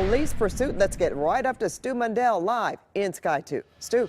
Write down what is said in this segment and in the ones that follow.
police pursuit. Let's get right up to Stu Mundell live in Sky 2. Stu.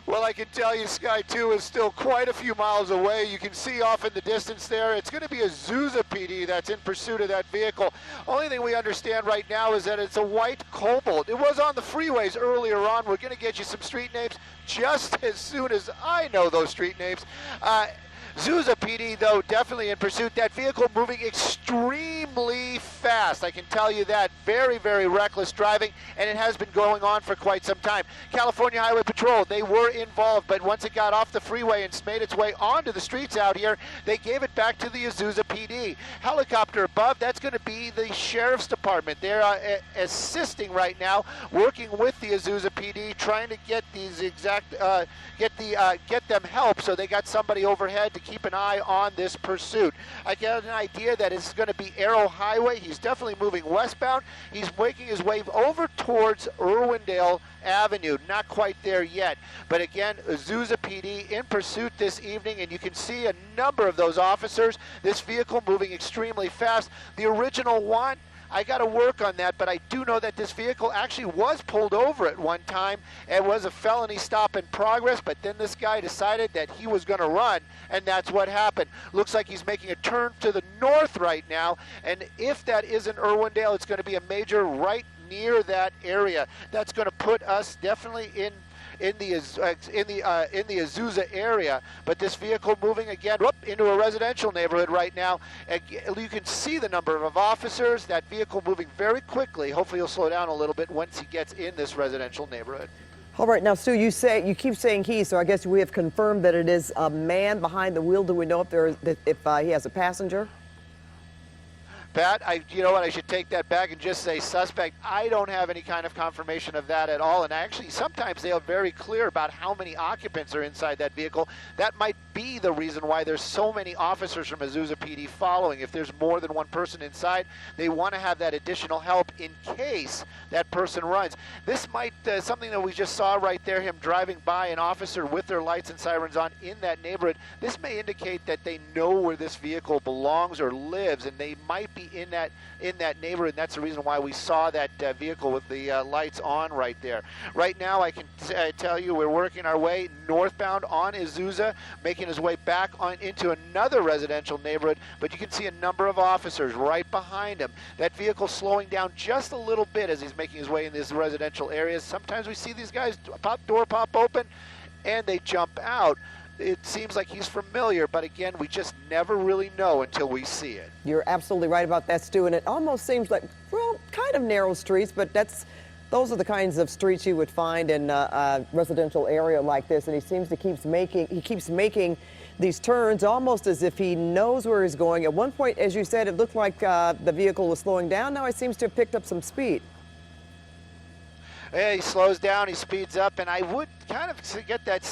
Well, I can tell you Sky 2 is still quite a few miles away. You can see off in the distance there, it's going to be Azusa PD that's in pursuit of that vehicle. Only thing we understand right now is that it's a white Cobalt. It was on the freeways earlier on. We're going to get you some street names just as soon as I know those street names. Azusa PD, though, definitely in pursuit. That vehicle moving extremely fast. I can tell you that. Very, very reckless driving, and it has been going on for quite some time. California Highway Patrol, they were involved, but once it got off the freeway and made its way onto the streets out here, they gave it back to the Azusa PD. Helicopter above, that's going to be the Sheriff's Department. They're assisting right now, working with the Azusa PD, trying to get these get them help. So they got somebody overhead to keep an eye on this pursuit. I get an idea that it's going to be Arrow Highway. He's definitely moving westbound. He's making his way over towards Irwindale Avenue. Not quite there yet. But again, Azusa PD in pursuit this evening, and you can see a number of those officers. This vehicle moving extremely fast. The original one, I got to work on that, but I do know that this vehicle actually was pulled over at one time. It was a felony stop in progress, but then this guy decided that he was going to run, and that's what happened. Looks like he's making a turn to the north right now, and if that isn't Irwindale, it's going to be a major right near that area. That's going to put us definitely in the Azusa area, but this vehicle moving again into a residential neighborhood right now. You can see the number of officers. That vehicle moving very quickly. Hopefully, he'll slow down a little bit once he gets in this residential neighborhood. All right, now Stu, you keep saying he, so I guess we have confirmed that it is a man behind the wheel. Do we know if he has a passenger? Pat, you know what, I should take that back and just say suspect. I don't have any kind of confirmation of that at all. And actually, sometimes they are very clear about how many occupants are inside that vehicle. That might be the reason why there's so many officers from Azusa PD following. If there's more than one person inside, they want to have that additional help in case that person runs. This might, something that we just saw right there, him driving by an officer with their lights and sirens on in that neighborhood. This may indicate that they know where this vehicle belongs or lives, and they might be in that neighborhood. And that's the reason why we saw that vehicle with the lights on right there. Right now, I can tell you we're working our way northbound on Azusa, making his way back on into another residential neighborhood, but you can see a number of officers right behind him. That vehicle slowing down just a little bit as he's making his way in these residential areas. Sometimes we see these guys door pop open and they jump out. It seems like he's familiar, but again, we just never really know until we see it. You're absolutely right about that, Stu, and it almost seems like, well, kind of narrow streets, but those are the kinds of streets you would find in a residential area like this, and he seems to keeps making these turns almost as if he knows where he's going. At one point, as you said, it looked like the vehicle was slowing down. Now it seems to have picked up some speed. Yeah, he slows down, he speeds up, and I would kind of get that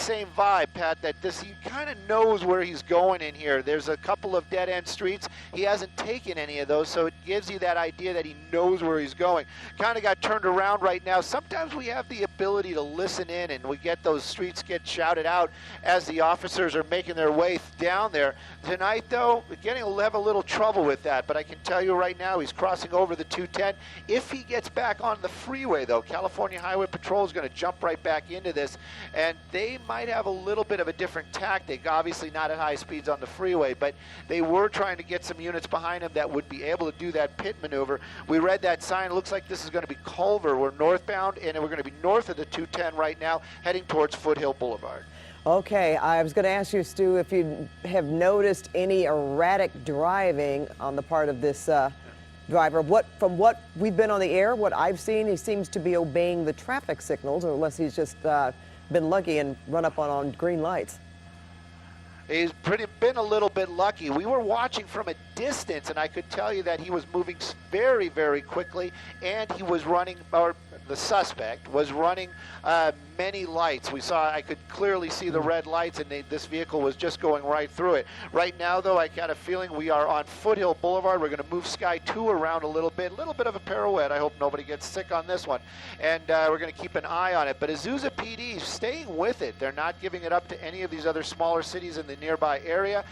same vibe, Pat, that he kind of knows where he's going in here. There's a couple of dead-end streets. He hasn't taken any of those, so it gives you that idea that he knows where he's going. Kind of got turned around right now. Sometimes we have the ability to listen in, and we get those streets get shouted out as the officers are making their way down there. Tonight, though, we'll have a little trouble with that, but I can tell you right now, he's crossing over the 210. If he gets back on the freeway, though, California Highway Patrol is going to jump right back into this, and they might have a little bit of a different tactic. Obviously not at high speeds on the freeway, but they were trying to get some units behind him that would be able to do that pit maneuver. We read that sign. It looks like this is going to be Culver. We're northbound, and we're going to be north of the 210 right now, heading towards Foothill Boulevard. Okay, I was going to ask you, Stu, if you have noticed any erratic driving on the part of this driver. From what we've been on the air, what I've seen, he seems to be obeying the traffic signals, or unless he's just been lucky and run up on green lights. He's been a little bit lucky. We were watching from a distance, and I could tell you that he was moving very, very quickly, and he was running, or the suspect was running many lights. I could clearly see the red lights, and this vehicle was just going right through it. Right now, though, I got a feeling we are on Foothill Boulevard. We're going to move Sky 2 around a little bit of a pirouette. I hope nobody gets sick on this one. And we're going to keep an eye on it. But Azusa PD is staying with it. They're not giving it up to any of these other smaller cities in the nearby area.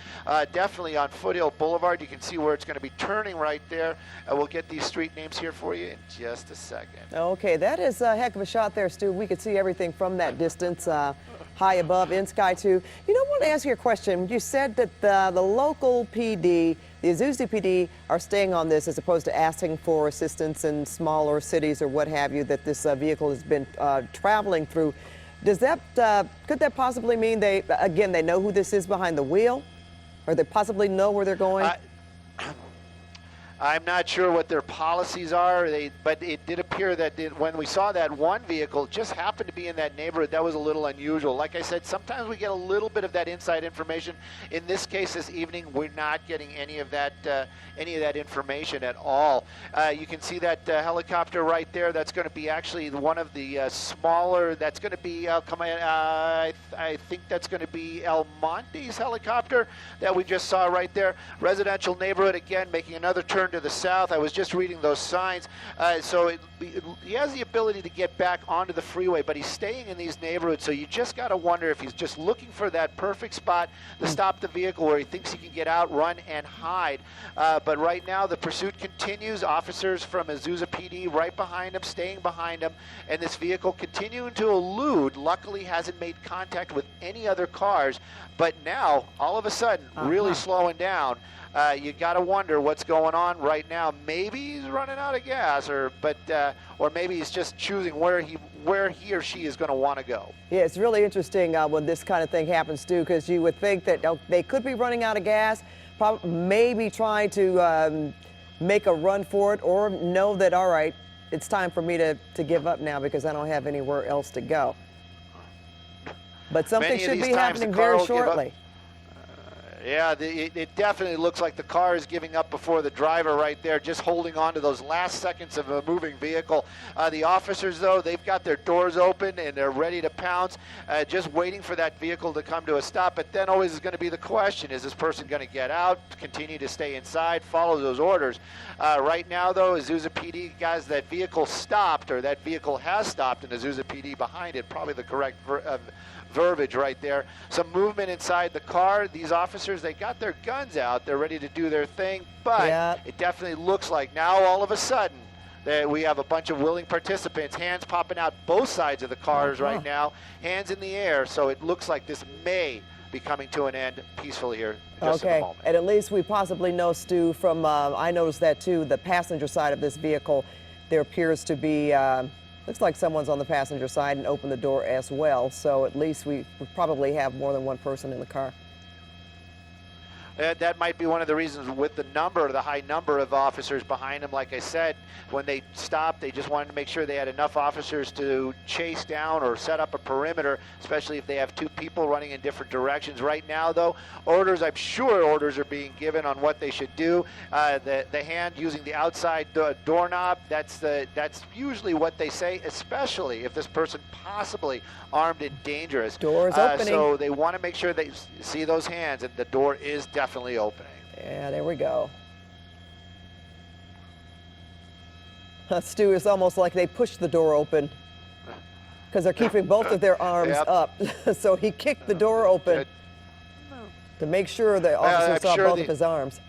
Definitely on Foothill Boulevard. You can see where it's going to be turning right there. We'll get these street names here for you in just a second. Okay, that is a heck of a shot there, Stu. We could see everything from that distance, high above in Sky 2. You know, I want to ask you a question. You said that the local PD, the Azusa PD, are staying on this as opposed to asking for assistance in smaller cities or what have you that this vehicle has been traveling through. Does that, could that possibly mean they know who this is behind the wheel? Or they possibly know where they're going? I'm not sure what their policies are, but it did appear that when we saw that one vehicle just happened to be in that neighborhood, that was a little unusual. Like I said, sometimes we get a little bit of that inside information. In this case, this evening, we're not getting any of that information at all. You can see that helicopter right there. That's going to be actually one of the smaller. That's going to be I think that's going to be El Monte's helicopter that we just saw right there. Residential neighborhood again, making another turn to the south. I was just reading those signs. So he has the ability to get back onto the freeway, but he's staying in these neighborhoods. So you just got to wonder if he's just looking for that perfect spot to stop the vehicle where he thinks he can get out, run, and hide. But right now the pursuit continues. Officers from Azusa PD right behind him, staying behind him, and this vehicle continuing to elude. Luckily hasn't made contact with any other cars, but now all of a sudden really slowing down. You got to wonder what's going on right now. Maybe he's running out of gas, or maybe he's just choosing where he or she is going to want to go. Yeah, it's really interesting when this kind of thing happens too, because you would think that they could be running out of gas, maybe trying to make a run for it, or know that, all right, it's time for me to give up now because I don't have anywhere else to go. But something should be happening very shortly. Yeah, it definitely looks like the car is giving up before the driver right there, just holding on to those last seconds of a moving vehicle. The officers, though, they've got their doors open and they're ready to pounce, just waiting for that vehicle to come to a stop. But then always is going to be the question, is this person going to get out, continue to stay inside, follow those orders? Right now, though, Azusa PD, guys, that vehicle stopped, or that vehicle has stopped, and Azusa PD behind it, probably the correct verbiage right there. Some movement inside the car. These officers, they got their guns out. They're ready to do their thing, but it definitely looks like now all of a sudden that we have a bunch of willing participants, hands popping out both sides of the cars right now, hands in the air. So it looks like this may be coming to an end peacefully here in just a moment. And at least we possibly know, Stu, from, I noticed that too, the passenger side of this vehicle, there appears to be looks like someone's on the passenger side and opened the door as well. So at least we probably have more than one person in the car. That might be one of the reasons with the high number of officers behind them. Like I said, when they stopped, they just wanted to make sure they had enough officers to chase down or set up a perimeter, especially if they have two people running in different directions. Right now, though, I'm sure orders are being given on what they should do. The hand using the outside doorknob, that's usually what they say, especially if this person possibly armed and dangerous. Door's opening. So they want to make sure they see those hands, and the door is definitely opening. Yeah, there we go. Stu, it's almost like they pushed the door open because they're keeping both of their arms up. So he kicked the door open to make sure the officer saw both of his arms.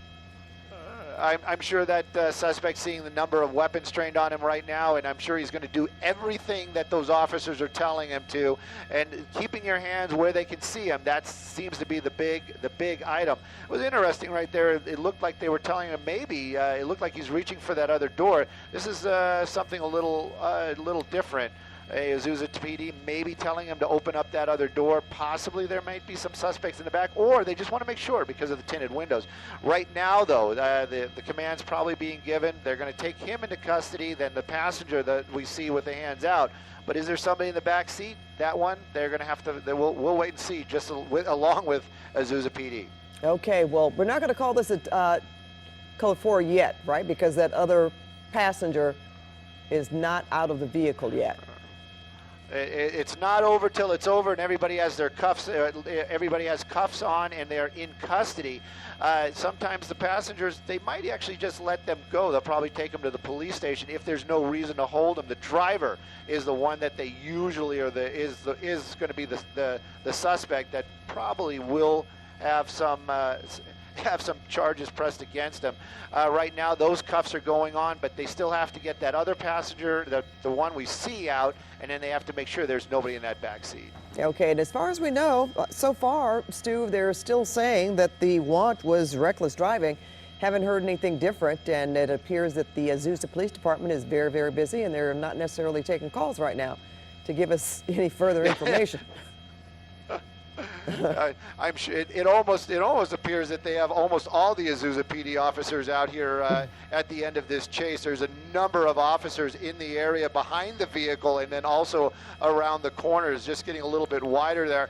I'm sure that suspect's seeing the number of weapons trained on him right now, and I'm sure he's going to do everything that those officers are telling him to. And keeping your hands where they can see him, that seems to be the big item. It was interesting right there. It looked like they were telling him maybe it looked like he's reaching for that other door. This is something a little different. Azusa PD maybe telling him to open up that other door. Possibly there might be some suspects in the back, or they just want to make sure because of the tinted windows. Right now, though, the command's probably being given. They're going to take him into custody, then the passenger that we see with the hands out. But is there somebody in the back seat? That one, they're going to have to, we'll wait and see, just along with Azusa PD. Okay, well, we're not going to call this a code 4 yet, right? Because that other passenger is not out of the vehicle yet. It's not over till it's over, and everybody has their cuffs. Everybody has cuffs on, and they're in custody. Sometimes the passengers, they might actually just let them go. They'll probably take them to the police station if there's no reason to hold them. The driver is the one that they usually is going to be the suspect that probably will have some charges pressed against him. Right now, those cuffs are going on, but they still have to get that other passenger, the one we see, out, and then they have to make sure there's nobody in that back seat. Okay, and as far as we know, so far, Stu, they're still saying that the want was reckless driving. Haven't heard anything different, and it appears that the Azusa Police Department is very, very busy, and they're not necessarily taking calls right now to give us any further information. I'm sure it almost appears that they have almost all the Azusa PD officers out here at the end of this chase. There's a number of officers in the area behind the vehicle and then also around the corners, just getting a little bit wider there.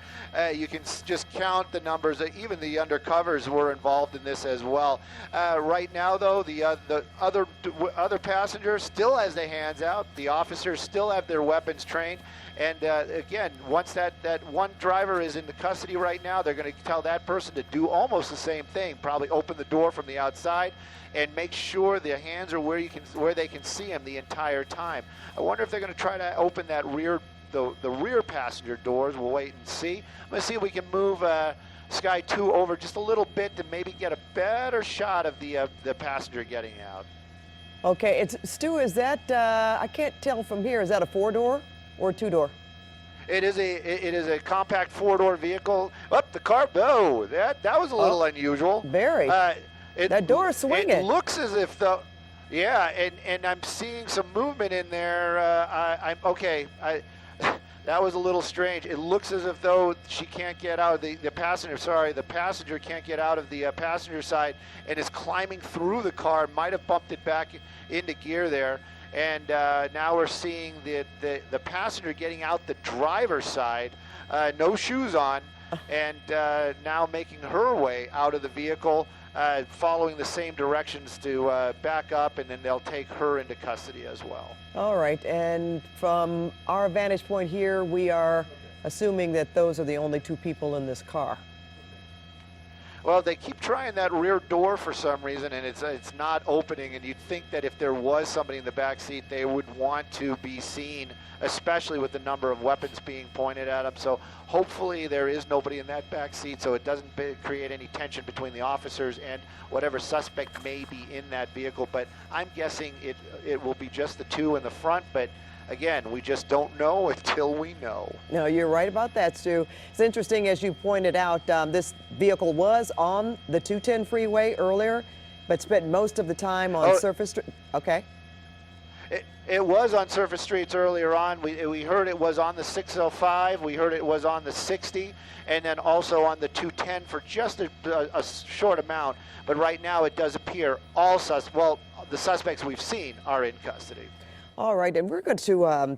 You can just count the numbers. Even the undercovers were involved in this as well. Right now, though, the other passenger still has their hands out. The officers still have their weapons trained. And again, once that one driver is in the custody right now, they're going to tell that person to do almost the same thing. Probably open the door from the outside and make sure the hands are where they can see him the entire time. I wonder if they're going to try to open that the rear passenger doors. We'll wait and see. Let's see if we can move Sky 2 over just a little bit to maybe get a better shot of the passenger getting out. Okay, Stu, is that I can't tell from here. Is that a 4-door? Or 2-door? It is a compact 4-door vehicle. Up the car. Oh, that was a little unusual. Very. That door is swinging. It looks as if yeah, and I'm seeing some movement in there. That was a little strange. It looks as if though she can't get out of the passenger. Sorry, the passenger can't get out of the passenger side and is climbing through the car. Might have bumped it back into gear there. And now we're seeing the passenger getting out the driver's side, no shoes on, and now making her way out of the vehicle, following the same directions to back up, and then they'll take her into custody as well. All right, and from our vantage point here, we are assuming that those are the only 2 people in this car. Well, they keep trying that rear door for some reason, and it's not opening. And you'd think that if there was somebody in the back seat, they would want to be seen, especially with the number of weapons being pointed at them. So hopefully there is nobody in that back seat, so it doesn't create any tension between the officers and whatever suspect may be in that vehicle. But I'm guessing it will be just the 2 in the front, but again, we just don't know until we know. No, you're right about that, Stu. It's interesting, as you pointed out, this vehicle was on the 210 freeway earlier, but spent most of the time on surface street. Okay. It was on surface streets earlier on. We heard it was on the 605. We heard it was on the 60, and then also on the 210 for just a short amount. But right now, it does appear the suspects we've seen are in custody. All right, and we're going to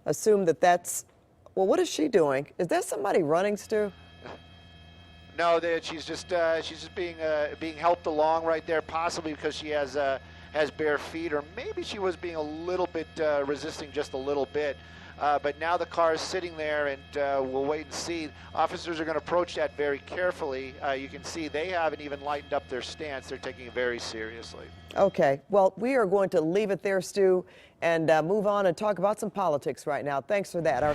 assume that that's, well, what is she doing? Is that somebody running, Stu? No, she's just being helped along right there, possibly because she has bare feet, or maybe she was being a little bit resisting just a little bit. But now the car is sitting there, and we'll wait and see. Officers are going to approach that very carefully. You can see they haven't even lightened up their stance. They're taking it very seriously. Okay. Well, we are going to leave it there, Stu, and move on and talk about some politics right now. Thanks for that.